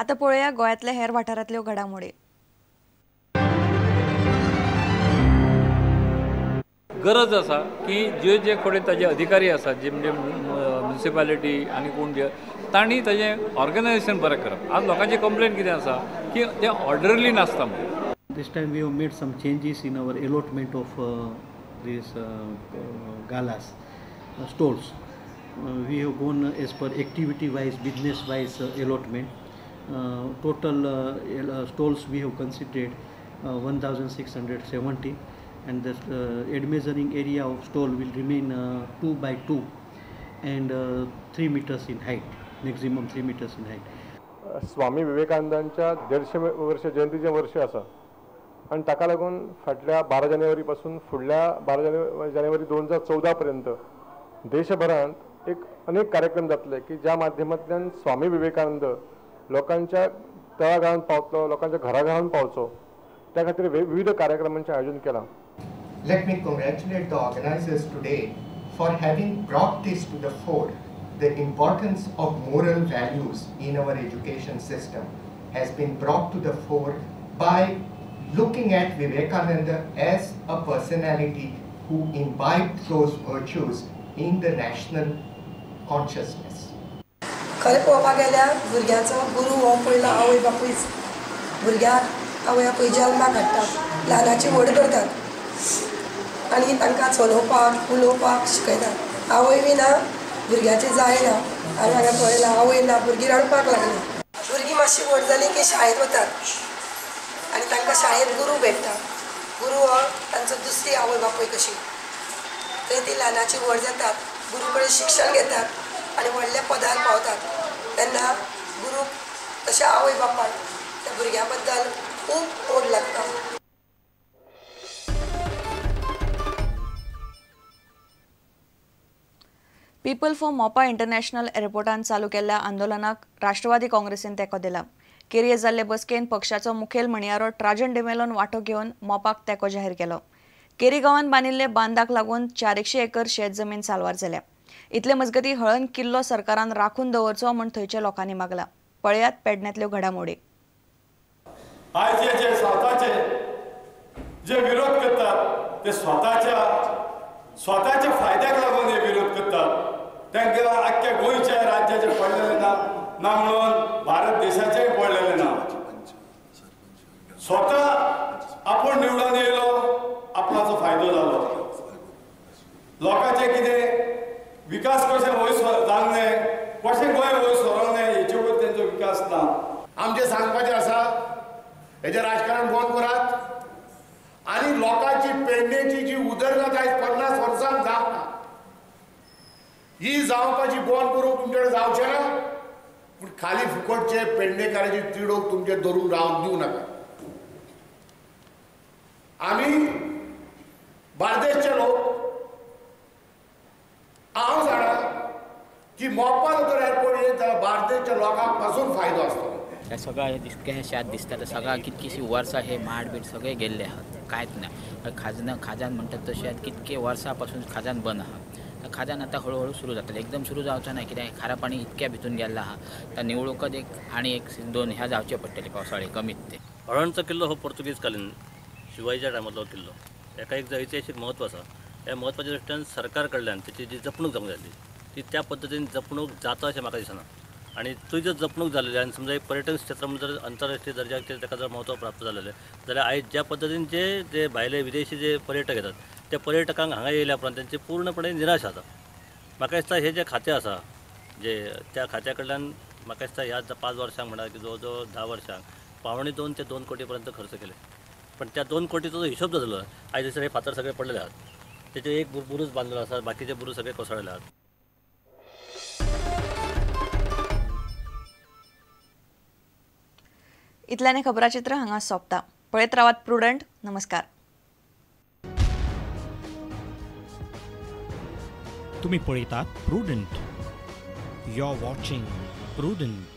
आता पळोवया गोंयांतल्या हेर वाठारांतल्यो घडामोडी। गरज आसा की जे कडेन ताजे अधिकारी आसात जे म्हणजे म्युनिसिपालिटी आनी कोण जे तांणी ताजें ऑर्गनायझेशन बरें करप। आज लोकांची कंप्लेंट कितें आसा की ते ऑर्डरली नासता म्हणून। This time we have made some changes in our allotment of these galas, stalls. We have gone as per activity-wise, business-wise allotment. Total stalls we have considered 1,670, and the admeasuring area of stall will remain 2 by 2 and 3 meters in height, maximum 3 meters in height. स्वामी विवेकानंदांच्या 150 वर्ष जयंतीचे वर्ष आसा आणि ताका लागून फाटल्या 12 जानेवारी पासून फुडल्या 12 जानेवारी 2014 पर्यंत देशभरात एक अनेक कार्यक्रम जातले की ज्या माध्यमांतल्यान स्वामी विवेकानंद लोकांच्या तळागाळांत पावतलो, लोकांच्या घराघरांत पावचो, त्या खातीर विविध कार्यक्रमांचे आयोजन केलां। Let me congratulate the organizers today for having brought this to the fore. The importance of moral values in our education system has been brought to the fore by looking at Vivekananda as a personality who imbibed those virtues in the national consciousness. खरें पळोवपाक गेल्यार भुरग्याचो गुरू हो पयलो आवय बापूयच। भुरग्याक आवय बापूय जल्माक हाडटात, ल्हानाची व्हड करतात आनी तांकां चलोवपाक उलोवपाक शिकयतात। आवय बी ना भुरग्याचें जायना। हांवें हांगा पळयलां आवय ना, भुरगीं रडपाक लागलीं। भुरगीं मातशी व्हड जालीं की शाळेंत वतात आनी तांकां शाळेंत गुरू भेटता। गुरू हो तांचो दुसरी आवय बापूय कशी। थंय ती ल्हानाची व्हड जातात, गुरू कडेन शिक्षण घेतात आनी व्हडल्या पदार पावतात। तेन्ना गुरू तशा आवय बापायक त्या भुरग्यां बद्दल खूब ओड लागता। पीपल फॉर मोपा इंटरनॅशनल एअरपोर्टान चालू केल्ल्या आंदोलनाक राष्ट्रवादी काँग्रेसीन तेंको दिला। केरये जाल्ले बसकेन पक्षाचो मुखेल म्हणयारो राजन डिमेलोन वांटो घेवन मोपाक तेंको जाहीर केलो। केरी गांवांत बांदिल्ले बांदाक लागून 400 एकर शेत जमीन साल्वार जाल्या। इतले मजगती हळन किल्लो सरकारान राखून दवरचो म्हूण थंयच्या लोकांनी मागला। पळयात पेडण्यांतल्यो घडामोडी। आज जे स्वताचे जे विरोध करतात ते स्वताच्या फायद्याक लागून हे विरोध करतात। तांकां आख्ख्या गोंयच्या राज्याचे पडलेले ना म्हणून भारत देशाचेय पडलेले ना। स्वता आपण निवडून येयलो, आपणाचो फायदो जालो। लोकांचे कितें विकास कशें वयर जावंक कशें गोंय वयर सरोंक जाय हेचेर तेंचो विकास ना। आमचें सांगपाचें आसा हेजें राजकारण बंद करात आनी लोकांची पेडणेची जी उदरगत आयज 50 वर्सांक जावना ही जावपाची बंद करूंक तुमचे कडेन जावचें ना। पूण खाली फुकटचे पेडणेकारांची तिडोक तुमचे धरून रावंक दिवं नाका। आमी बार्देशचे लोक हांव जाणा की मोपा जर एअरपोर्ट येत जाल्यार बार्देशच्या लोकांक पासून फायदो आसतलो। हे सगळं हे शेत दिसता ते सगळं कितकीशी वर्सां हे माड बीड सगळे गेल्ले आहात, कांयच ना। खाजान म्हणटात तशें शेत कितके वर्सां पासून खाजान बंद आहा। खाजान आतां हळूहळू सुरू जातलें, एकदम सुरू जावचें ना। कित्याक खारा पाणी इतक्या भितून गेल्लें आहा, त्या निवळूकच आनी एक 2 ह्या जावचे पडटले पावसाळे कमीत ते। हळणचो किल्लो हो पोर्तुगीज कालीन शिवाजीच्या टायमातलो किल्लो। हेका एक ऐतिहासीक म्हत्व आसा। ह्या म्हत्वाच्या दृश्टीन सरकार कडल्यान तेची जी जपणूक जावंक जाय ती त्या पद्दतीन जपणूक जाता अशें म्हाका दिसना। आणि तुजी जर जपणूक जालेली आनी समजा एक पर्यटन क्षेत्र जर आंतरराष्ट्रीय दर्जाचेर ताका जर म्हत्व प्राप्त जालेलें जाल्यार आयज ज्या पद्दतीन जे भायले विदेशी जे पर्यटक येतात त्या पर्यटकांक हांगा येयल्या उपरांत त्यांची पूर्णपणे निराश जाता। म्हाका दिसता हे जे खातें आसा जे त्या खात्या कडल्यान म्हाका दिसता ह्या 5 वर्सांक म्हणा की जवळ जवळ 10 वर्सांक 1.25 ते 2 कोटी पर्यंत खर्च केले। पण त्या 2 कोटीचो जो हिशोब जातलो आयज दिसता हे फातर सगळे पडलेले आहात। तेचे एक बुरूज बांदलेलो आसा, बाकीचे बुरूज सगळे कोसळ्ळेले आहात। इतल्याने खबराचित्र हांगा सोंपता। पळयत रावात प्रुडंट। नमस्कार। तुम्ही पळयतात Prudent. You are watching prudent.